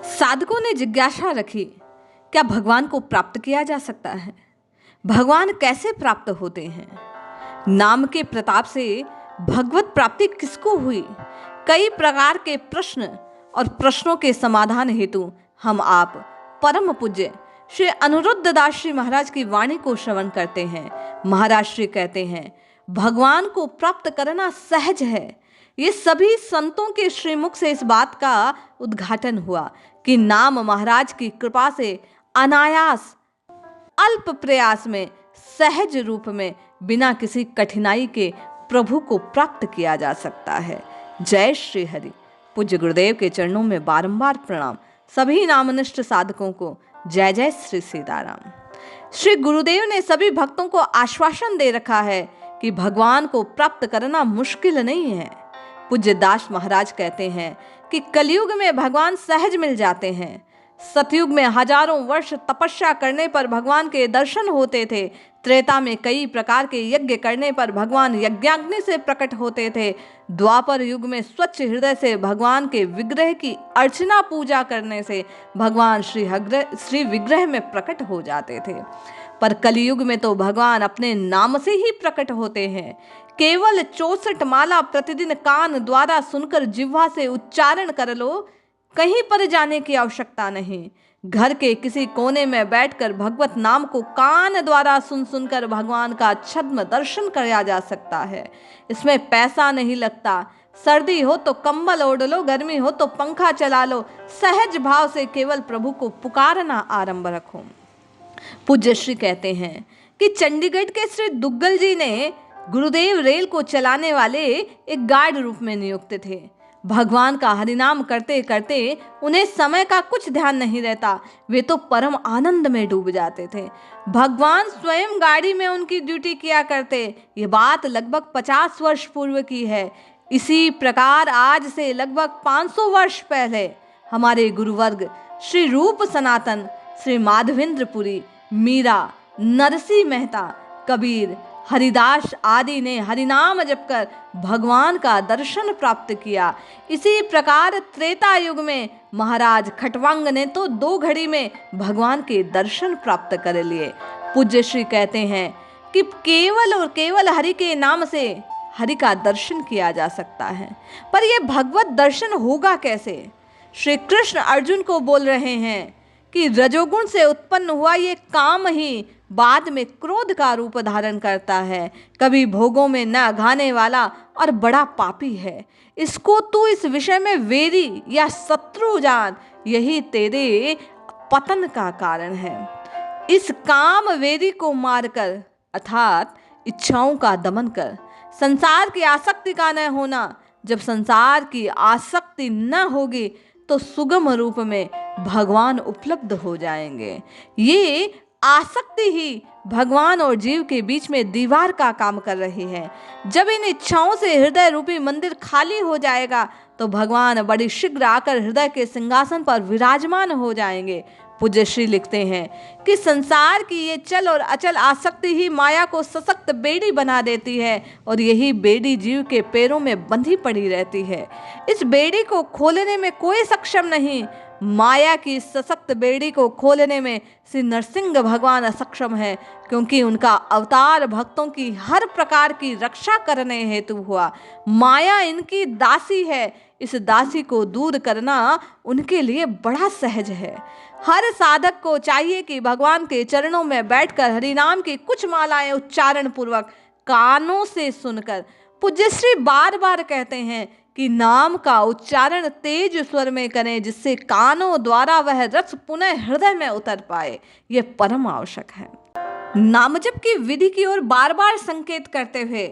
साधकों ने जिज्ञासा रखी, क्या भगवान को प्राप्त किया जा सकता है? भगवान कैसे प्राप्त होते हैं? नाम के प्रताप से भगवत प्राप्ति किसको हुई? कई प्रकार के प्रश्न और प्रश्नों के समाधान हेतु हम आप परम पूज्य श्री अनिरुद्ध दास जी महाराज की वाणी को श्रवण करते हैं। महाराज श्री कहते हैं, भगवान को प्राप्त करना सहज है। ये सभी संतों के श्रीमुख से इस बात का उद्घाटन हुआ कि नाम महाराज की कृपा से अनायास अल्प प्रयास में सहज रूप में बिना किसी कठिनाई के प्रभु को प्राप्त किया जा सकता है। जय श्री हरि। पूज्य गुरुदेव के चरणों में बारंबार प्रणाम। सभी नामनिष्ठ साधकों को जय जय श्री सीताराम। श्री गुरुदेव ने सभी भक्तों को आश्वासन दे रखा है कि भगवान को प्राप्त करना मुश्किल नहीं है। पूज्य दास महाराज कहते हैं कि कलयुग में भगवान सहज मिल जाते हैं। सतयुग में हजारों वर्ष तपस्या करने पर भगवान के दर्शन होते थे। त्रेता में कई प्रकार के यज्ञ करने पर भगवान यज्ञाग्नि से प्रकट होते थे। द्वापर युग में स्वच्छ हृदय से भगवान के विग्रह की अर्चना पूजा करने से भगवान श्री विग्रह में प्रकट हो जाते थे। पर कलयुग में तो भगवान अपने नाम से ही प्रकट होते हैं। केवल 64 माला प्रतिदिन कान द्वारा सुनकर जिह्वा से उच्चारण कर लो, कहीं पर जाने की आवश्यकता नहीं। घर के किसी कोने में बैठकर भगवत नाम को कान द्वारा सुन सुनकर भगवान का छद्म दर्शन किया जा सकता है। इसमें पैसा नहीं लगता। सर्दी हो तो कंबल ओढ़ लो, गर्मी हो तो पंखा चला लो। सहज भाव से केवल प्रभु को पुकारना आरंभ रखो। पूज्य श्री कहते हैं कि चंडीगढ़ के श्री दुग्गल जी ने गुरुदेव रेल को चलाने वाले एक गार्ड रूप में नियुक्त थे। भगवान का हरिनाम करते करते उन्हें समय का कुछ ध्यान नहीं रहता। वे तो परम आनंद में डूब जाते थे। भगवान स्वयं गाड़ी में उनकी ड्यूटी किया करते। ये बात लगभग 50 वर्ष पूर्व की है। इसी प्रकार आज से लगभग 500 वर्ष पहले हमारे गुरुवर्ग श्री रूप सनातन, श्री माधवेंद्रपुरी, मीरा, नरसिंह मेहता, कबीर, हरिदास आदि ने हरिनाम जपकर भगवान का दर्शन प्राप्त किया। इसी प्रकार त्रेता युग में महाराज खटवांग ने तो 2 घड़ी में भगवान के दर्शन प्राप्त कर लिए। पूज्य श्री कहते हैं कि केवल और केवल हरि के नाम से हरि का दर्शन किया जा सकता है। पर यह भगवत दर्शन होगा कैसे? श्री कृष्ण अर्जुन को बोल रहे हैं कि रजोगुण से उत्पन्न हुआ ये काम ही बाद में क्रोध का रूप धारण करता है। कभी भोगों में न घाने वाला और बड़ा पापी है। इसको तू इस विषय में वेरी या शत्रु जान, यही तेरे पतन का कारण है। इस काम वेरी को मारकर अर्थात इच्छाओं का दमन कर, संसार की आसक्ति का न होना। जब संसार की आसक्ति न होगी तो सुगम रूप में भगवान उपलब्ध हो जाएंगे। ये आसक्ति ही भगवान और जीव के बीच में दीवार का काम कर रही है। जब इन इच्छाओं से हृदय रूपी मंदिर खाली हो जाएगा तो भगवान बड़ी शीघ्र आकर हृदय के सिंहासन पर विराजमान हो जाएंगे। पूज्य श्री लिखते हैं कि संसार की ये चल और अचल आसक्ति ही माया को सशक्त बेड़ी बना देती है और यही बेड़ी जीव के पैरों में बंधी पड़ी रहती है। इस बेड़ी को खोलने में कोई सक्षम नहीं। माया की सशक्त बेड़ी को खोलने में श्री नरसिंह भगवान असक्षम है, क्योंकि उनका अवतार भक्तों की हर प्रकार की रक्षा करने हेतु हुआ। माया इनकी दासी है। इस दासी को दूर करना उनके लिए बड़ा सहज है। हर साधक को चाहिए कि भगवान के चरणों में बैठकर हरिनाम की कुछ मालाएं उच्चारण पूर्वक कानों से सुनकर, पूज्य श्री बार बार कहते हैं कि नाम का उच्चारण तेज स्वर में करें, जिससे कानों द्वारा वह रस पुनः हृदय में उतर पाए। यह परम आवश्यक है। नामजप की विधि की ओर बार बार संकेत करते हुए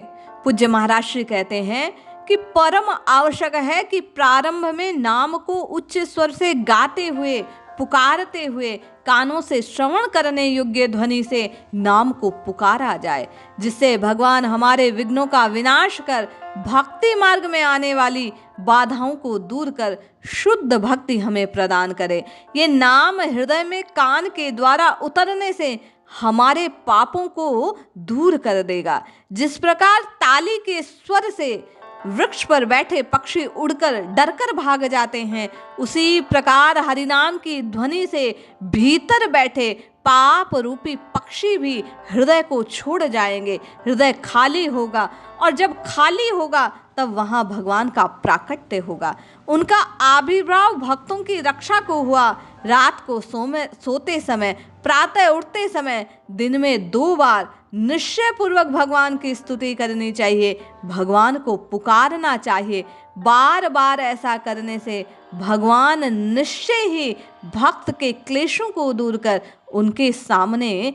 पूज्य महाराज श्री कहते हैं कि परम आवश्यक है कि प्रारंभ में नाम को उच्च स्वर से गाते हुए, पुकारते हुए, कानों से श्रवण करने योग्य ध्वनि से नाम को पुकारा जाए, जिससे भगवान हमारे विघ्नों का विनाश कर भक्ति मार्ग में आने वाली बाधाओं को दूर कर शुद्ध भक्ति हमें प्रदान करे। ये नाम हृदय में कान के द्वारा उतरने से हमारे पापों को दूर कर देगा। जिस प्रकार ताली के स्वर से वृक्ष पर बैठे पक्षी उड़कर डरकर भाग जाते हैं, उसी प्रकार हरिनाम की ध्वनि से भीतर बैठे पाप रूपी पक्षी भी हृदय को छोड़ जाएंगे। हृदय खाली होगा, और जब खाली होगा तब वहां भगवान का प्राकट्य होगा। उनका आविर्भाव भक्तों की रक्षा को हुआ। रात को सोते समय, प्रातः उठते समय, दिन में 2 बार निश्चय पूर्वक भगवान की स्तुति करनी चाहिए, भगवान को पुकारना चाहिए। बार बार ऐसा करने से भगवान निश्चय ही भक्त के क्लेशों को दूर कर उनके सामने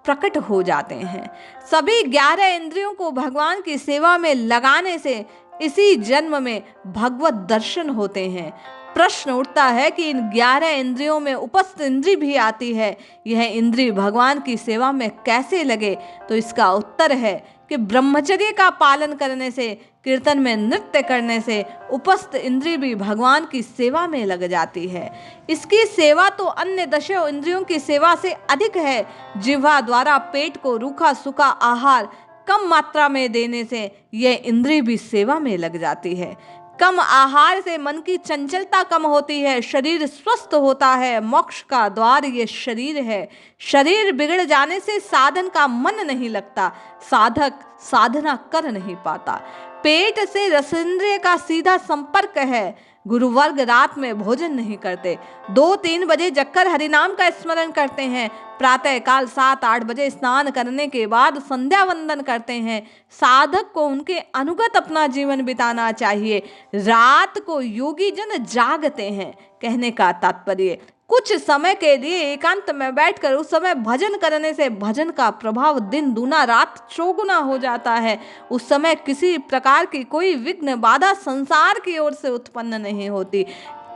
प्रकट हो जाते हैं। सभी 11 इंद्रियों को भगवान की सेवा में लगाने से इसी जन्म में भगवत दर्शन होते हैं। प्रश्न उठता है कि इन 11 इंद्रियों में उपस्थ इंद्री भी आती है, यह इंद्री भगवान की सेवा में कैसे लगे? तो इसका उत्तर है कि ब्रह्मचर्य का पालन करने से, कीर्तन में नृत्य करने से उपस्थ इंद्री भी भगवान की सेवा में लग जाती है। इसकी सेवा तो अन्य 10 इंद्रियों की सेवा से अधिक है। जिह्वा द्वारा पेट को रूखा सूखा आहार कम मात्रा में देने से यह इंद्री भी सेवा में लग जाती है। कम आहार से मन की चंचलता कम होती है, शरीर स्वस्थ होता है। मोक्ष का द्वार ये शरीर है। शरीर बिगड़ जाने से साधन का मन नहीं लगता, साधक साधना कर नहीं पाता। पेट से रसेंद्रिय का सीधा संपर्क है। गुरुवर्ग रात में भोजन नहीं करते, 2-3 बजे जगकर हरिनाम का स्मरण करते हैं। प्रातः काल 7-8 बजे स्नान करने के बाद संध्या वंदन करते हैं। साधक को उनके अनुगत अपना जीवन बिताना चाहिए। रात को योगी जन जागते हैं, कहने का तात्पर्य कुछ समय के लिए एकांत में बैठकर उस समय भजन करने से भजन का प्रभाव दिन दूना रात चौगुना हो जाता है। उस समय किसी प्रकार की कोई विघ्न बाधा संसार की ओर से उत्पन्न नहीं होती।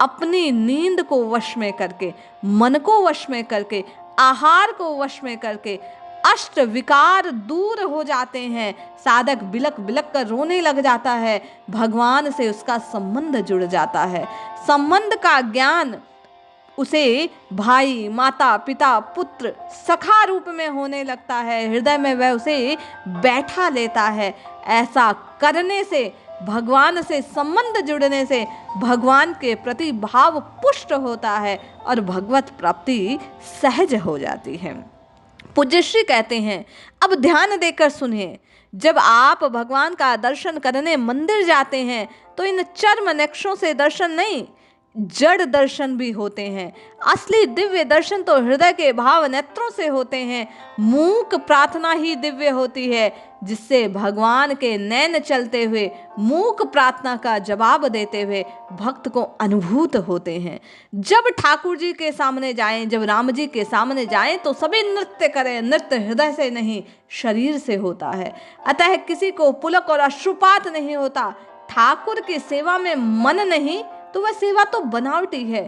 अपनी नींद को वश में करके, मन को वश में करके, आहार को वश में करके अष्ट विकार दूर हो जाते हैं। साधक बिलक बिलक कर रोने लग जाता है, भगवान से उसका संबंध जुड़ जाता है। संबंध का ज्ञान उसे भाई, माता, पिता, पुत्र, सखा रूप में होने लगता है। हृदय में वह उसे बैठा लेता है। ऐसा करने से, भगवान से संबंध जुड़ने से भगवान के प्रति भाव पुष्ट होता है और भगवत प्राप्ति सहज हो जाती है। पूज्यश्री कहते हैं, अब ध्यान देकर सुनिए। जब आप भगवान का दर्शन करने मंदिर जाते हैं तो इन चर्म नेत्रों से दर्शन नहीं, जड़ दर्शन भी होते हैं। असली दिव्य दर्शन तो हृदय के भाव नेत्रों से होते हैं। मूक प्रार्थना ही दिव्य होती है, जिससे भगवान के नैन चलते हुए मूक प्रार्थना का जवाब देते हुए भक्त को अनुभूत होते हैं। जब ठाकुर जी के सामने जाएं, जब राम जी के सामने जाएं तो सभी नृत्य करें। नृत्य हृदय से नहीं, शरीर से होता है। अतः किसी को पुलक और अश्रुपात नहीं होता। ठाकुर की सेवा में मन नहीं तो वह सेवा तो बनावटी है।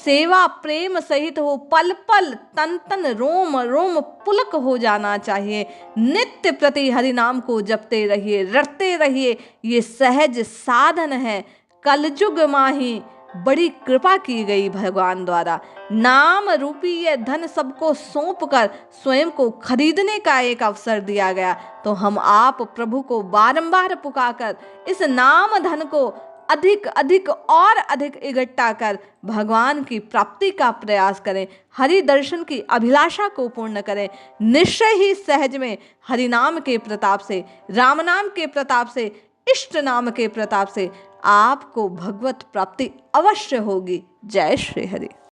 सेवा प्रेम सहित हो, पल पल तन तन रोम रोम पुलक हो जाना चाहिए। नित्य प्रति हरिनाम को जपते रहिए, रटते रहिए। ये सहज साधन है। कलयुग माही बड़ी कृपा की गई भगवान द्वारा। नाम रूपी ये धन सबको सौंप कर स्वयं को खरीदने का एक अवसर दिया गया। तो हम आप प्रभु को बारंबार पुकारकर इस नाम धन को अधिक अधिक और अधिक इकट्ठा कर भगवान की प्राप्ति का प्रयास करें। हरि दर्शन की अभिलाषा को पूर्ण करें। निश्चय ही सहज में हरिनाम के प्रताप से, राम नाम के प्रताप से, इष्ट नाम के प्रताप से आपको भगवत प्राप्ति अवश्य होगी। जय श्री हरि।